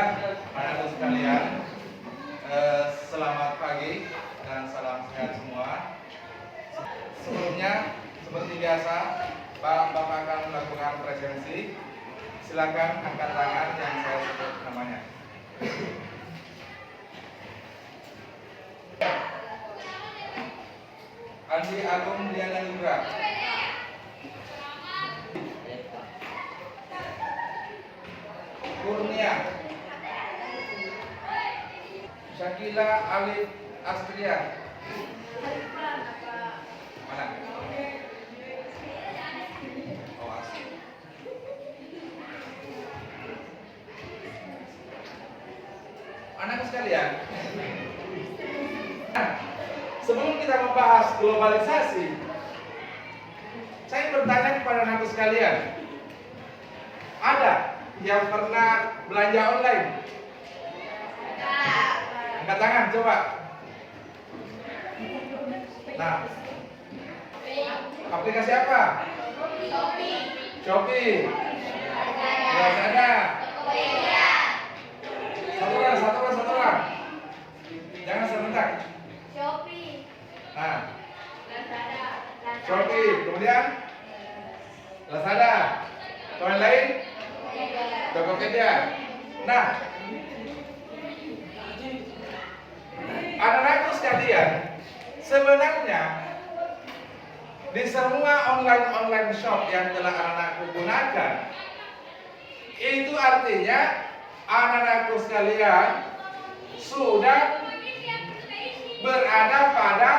Baiklah, anak-anak sekalian, selamat pagi dan salam sehat semua. Sebelumnya, seperti biasa, Bapak akan melakukan presensi. Silakan angkat tangan yang saya sebut namanya. Andi Agung Diana Indra. Kurnia. Syakila Alif Astria. Mana? Oh, asli. Anak sekalian, sebelum kita membahas globalisasi, saya bertanya kepada anak sekalian, ada yang pernah belanja online? Angkat tangan coba. Nah, aplikasi apa? Shopee. Lazada. Satu orang. Jangan sebentar. Shopee. Nah, Lazada. Shopee. Kemudian Lazada. Yang lain? Tokopedia. Nah, anak-anakku sekalian, sebenarnya di semua online shop yang telah anak-anakku gunakan, itu artinya anak-anakku sekalian sudah berada pada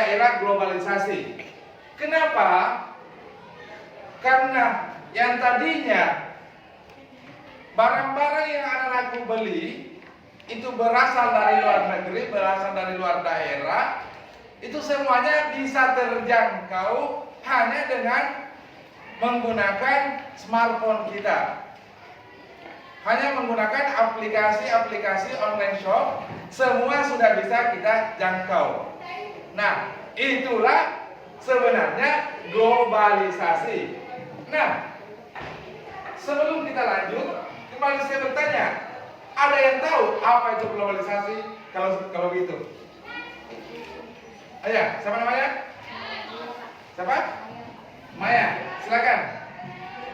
era globalisasi. Kenapa? Karena yang tadinya barang-barang yang anak-anakku beli itu berasal dari luar negeri, berasal dari luar daerah, itu semuanya bisa terjangkau hanya dengan menggunakan smartphone kita. Hanya menggunakan aplikasi-aplikasi online shop, semua sudah bisa kita jangkau. Nah, itulah sebenarnya globalisasi. Nah, sebelum kita lanjut, kembali saya bertanya, ada yang tahu apa itu globalisasi? Kalau gitu, ayo, siapa namanya? Siapa? Maya, silakan.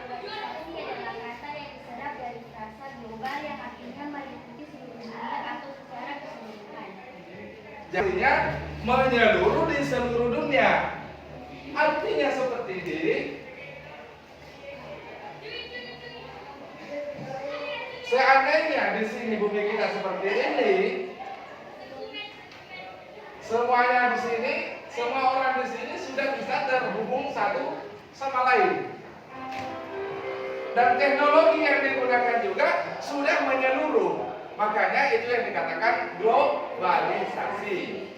Globalisasi adalah kata yang diserap dari frasa global yang artinya meliputi seluruh dunia atau secara keseluruhan. Jadinya menyeluruh di seluruh dunia. Artinya seperti ini. Seandainya di sini bumi kita seperti ini, semuanya di sini, semua orang di sini sudah bisa terhubung satu sama lain. Dan teknologi yang digunakan juga sudah menyeluruh. Makanya itu yang dikatakan globalisasi.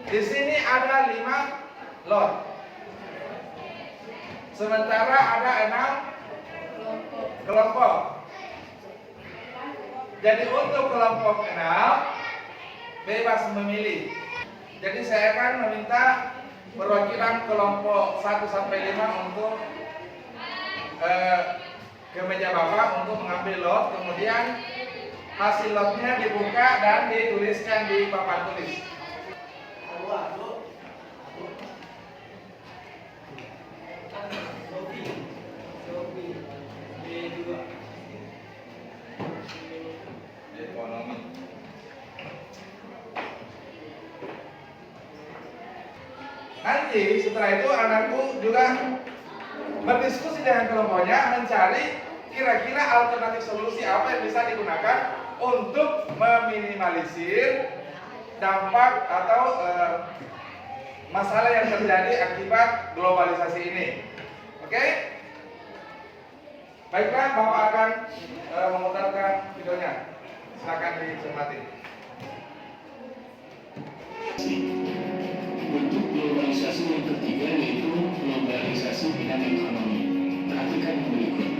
Di sini ada 5 lot. Sementara ada 6 kelompok. Jadi untuk kelompok 6 bebas memilih. Jadi saya akan meminta perwakilan kelompok 1 sampai 5 untuk ke meja Bapak untuk mengambil lot. Kemudian hasil lotnya dibuka dan dituliskan di papan tulis. Ekonomi. Nanti setelah itu anakku juga berdiskusi dengan kelompoknya mencari kira-kira alternatif solusi apa yang bisa digunakan untuk meminimalisir dampak atau masalah yang terjadi akibat globalisasi ini. Oke? Baiklah, Bapak akan memutarkan videonya. Silakan dicermati. Bentuk globalisasi yang ketiga yaitu globalisasi bidang ekonomi. Perhatikan yang berikut.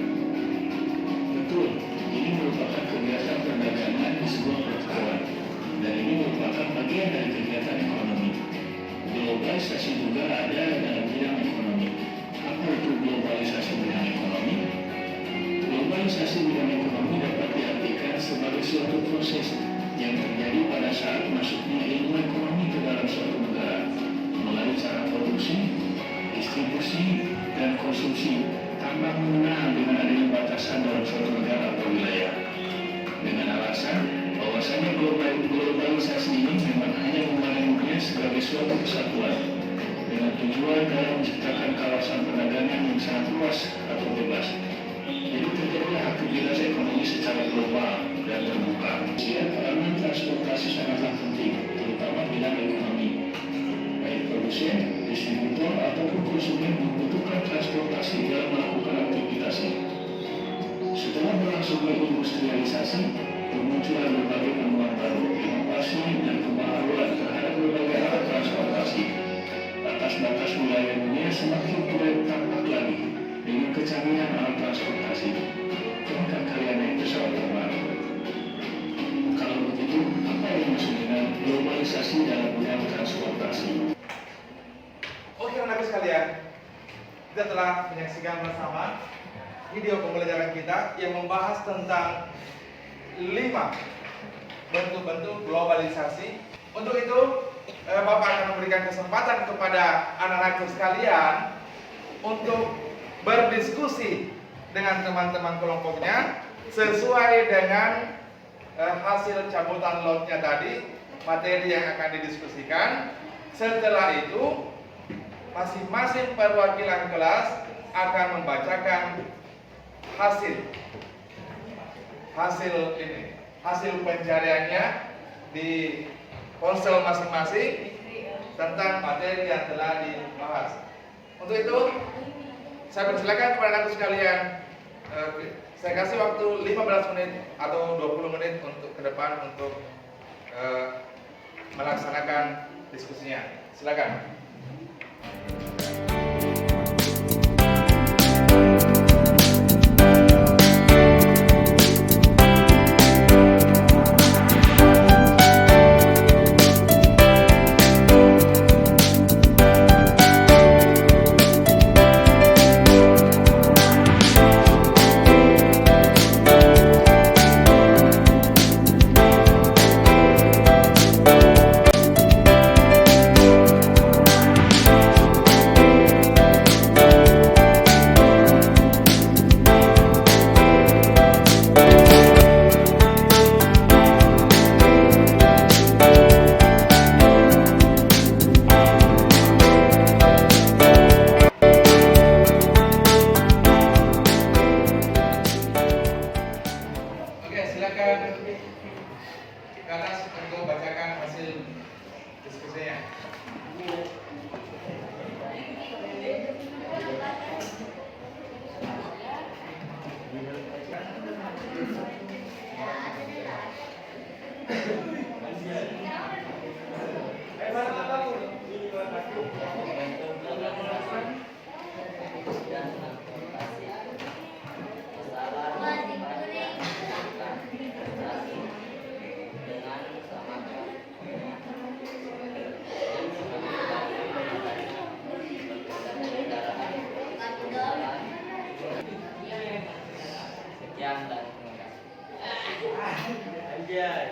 Betul, ini merupakan kegiatan perdagangan di sebuah pertukaran, dan ini merupakan bagian dari kegiatan ekonomi. Globalisasi juga ada dalam bidang ekonomi. Apa itu globalisasi bidang ekonomi? asumsi tambang mengenal dengan adanya batasan dalam suatu negara atau wilayah dengan alasan bahwasanya globalisasi ini memang hanya memandang dunia sebagai suatu kesatuan dengan tujuan dalam menciptakan kawasan perdagangan yang sangat luas atau bebas. Jadi terjadilah aktivitas ekonomi secara global dan terbuka. Peranan transportasi sangatlah penting, terutama bidang ekonomi. Baik produsen, distributor ataupun konsumen membutuhkan transportasi dalam melakukan aktivitasnya. Setelah berlangsungnya industrialisasi, bermunculan berbagai penemuan baru, inovasi dan pembaharuan terhadap berbagai alat transportasi. Batas-batas wilayah dunia semakin tidak tampak lagi dengan kecanggihan alat transportasi. Pernahkah kalian naik pesawat terbang? Kalau begitu, apa yang dimaksud dengan globalisasi dalam bidang transportasi? Oke, anak sekalian, kita telah menyaksikan bersama video pembelajaran kita yang membahas tentang 5 bentuk-bentuk globalisasi. Untuk itu, Bapak akan memberikan kesempatan kepada anak-anakku sekalian untuk berdiskusi dengan teman-teman kelompoknya sesuai dengan hasil cabutan lotnya tadi, materi yang akan didiskusikan. Setelah itu, masing-masing perwakilan kelas akan membacakan hasil pencariannya di ponsel masing-masing tentang materi yang telah dibahas. Untuk itu, saya persilakan kepada anak sekalian, saya kasih waktu 15 menit atau 20 menit untuk ke depan untuk melaksanakan diskusinya. Silakan.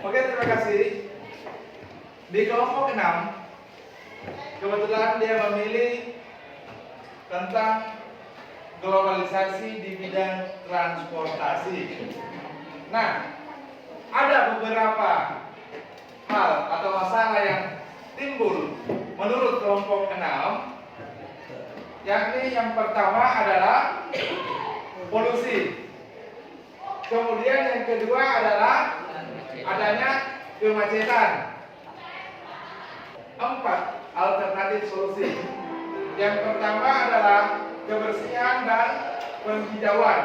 Oke, terima kasih. Di kelompok 6, kebetulan dia memilih tentang globalisasi di bidang transportasi. Nah, ada beberapa hal atau masalah yang timbul menurut kelompok 6, yakni yang pertama adalah polusi. Kemudian yang kedua adalah adanya kemacetan. 4 alternatif solusi. Yang pertama adalah kebersihan dan penghijauan.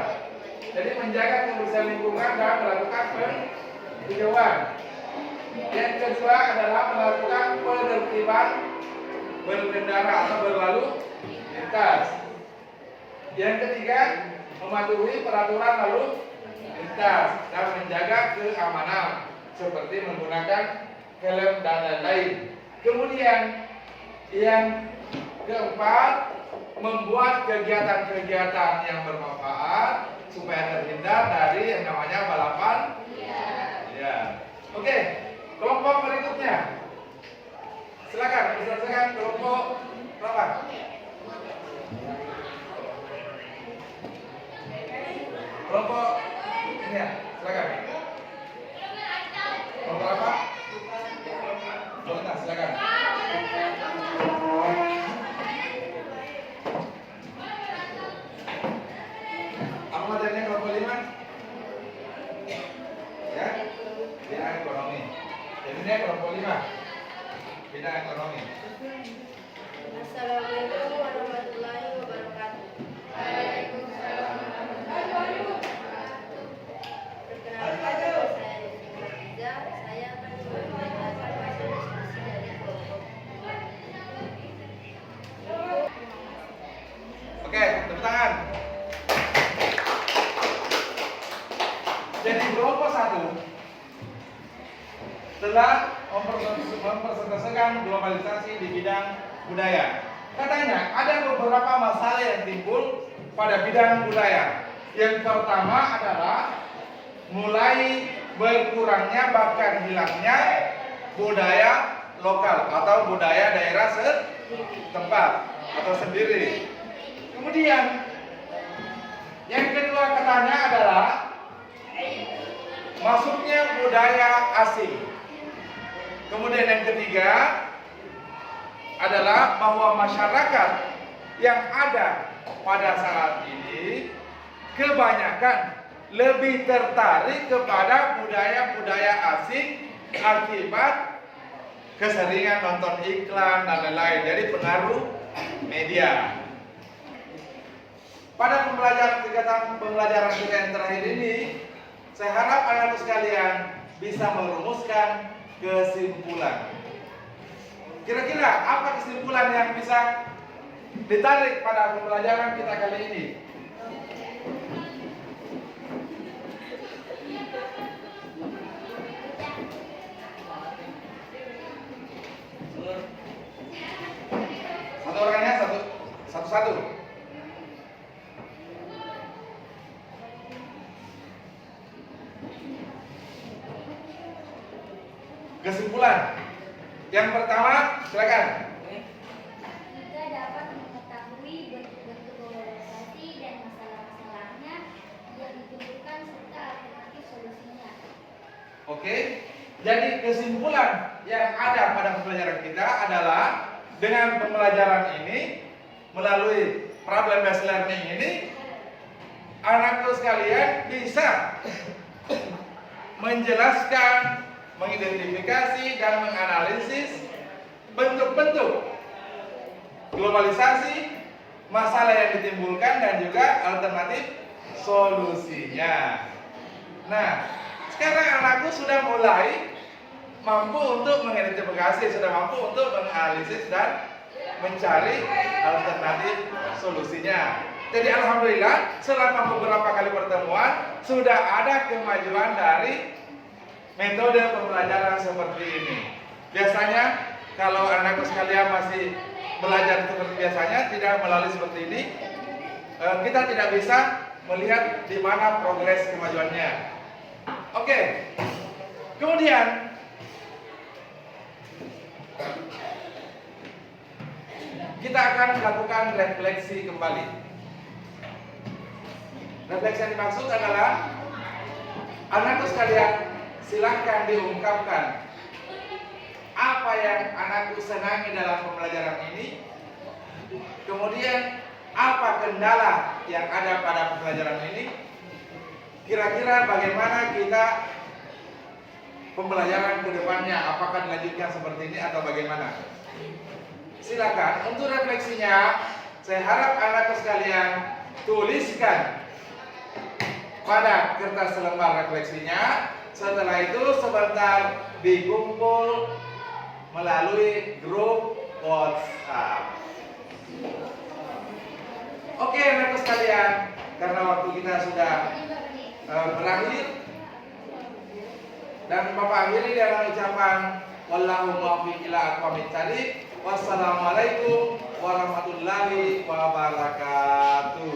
Jadi menjaga kebersihan lingkungan dan melakukan penghijauan. Yang kedua adalah melakukan penertiban berkendara atau berlalu lintas. Yang ketiga, mematuhi peraturan lalu lintas dan menjaga keamanan seperti menggunakan helm dan lain-lain. Kemudian yang keempat, membuat kegiatan-kegiatan yang bermanfaat supaya terhindar dari yang namanya balapan. Ya. Oke, kelompok berikutnya. Silakan diselesaikan kelompok berapa? Kelompok ini ya, silakan. Kelompok apa? Boleh, silakan. Apa materinya kelompok 5? Ya, bidang ekonomi. Jadi ini kelompok 5. Bidang ekonomi. Assalamualaikum warahmatullahi wabarakatuh. Waalaikumsalam warahmatullahi wabarakatuh. Perkenalkan, nama saya Riza. Saya akan menjelaskan masalah diskusi dari kelompok. Oke, tepuk tangan. Jadi kelompok 1 telah mempresentasikan globalisasi di bidang budaya. Katanya ada beberapa masalah yang timbul pada bidang budaya. Yang pertama adalah mulai berkurangnya bahkan hilangnya budaya lokal atau budaya daerah setempat atau sendiri. Kemudian yang kedua katanya adalah masuknya budaya asing. Kemudian yang ketiga adalah bahwa masyarakat yang ada pada saat ini kebanyakan lebih tertarik kepada budaya-budaya asing akibat keseringan nonton iklan dan lain-lain. Jadi pengaruh media. Pada kegiatan pembelajaran kita yang terakhir ini, saya harap anak-anak sekalian bisa merumuskan kesimpulan. Kira-kira apa kesimpulan yang bisa ditarik pada pembelajaran kita kali ini? Satu orangnya satu-satu. Kesimpulan. Yang pertama, silakan. Kita dapat mengetahui bentuk-bentuk globalisasi dan masalah-masalahnya yang ditimbulkan serta alternatif solusinya. Oke. Jadi kesimpulan yang ada pada pembelajaran kita adalah dengan pembelajaran ini melalui problem based learning ini, anakku sekalian bisa menjelaskan, mengidentifikasi dan menganalisis bentuk-bentuk globalisasi, masalah yang ditimbulkan dan juga alternatif solusinya. Nah, sekarang anakku sudah mulai mampu untuk mengidentifikasi, sudah mampu untuk menganalisis dan mencari alternatif solusinya. Jadi alhamdulillah selama beberapa kali pertemuan sudah ada kemajuan dari metode pembelajaran seperti ini. Biasanya kalau anakku sekalian masih belajar seperti biasanya, tidak melalui seperti ini, kita tidak bisa melihat di mana progres kemajuannya. Oke. Kemudian kita akan melakukan refleksi kembali. Refleksi yang dimaksud adalah anakku sekalian, silakan diungkapkan apa yang anakku senangi dalam pembelajaran ini. Kemudian apa kendala yang ada pada pembelajaran ini. Kira-kira bagaimana kita pembelajaran ke depannya, apakah dilanjutkan seperti ini atau bagaimana? Silakan untuk refleksinya. Saya harap anakku sekalian tuliskan pada kertas selembar refleksinya. Setelah itu sebentar dikumpul melalui grup WhatsApp. Oke, anakku sekalian, karena waktu kita sudah berakhir, dan Bapak akhiri dengan ucapan wallahu muwaffiq ila aqwamit thariq. Wassalamualaikum warahmatullahi wabarakatuh.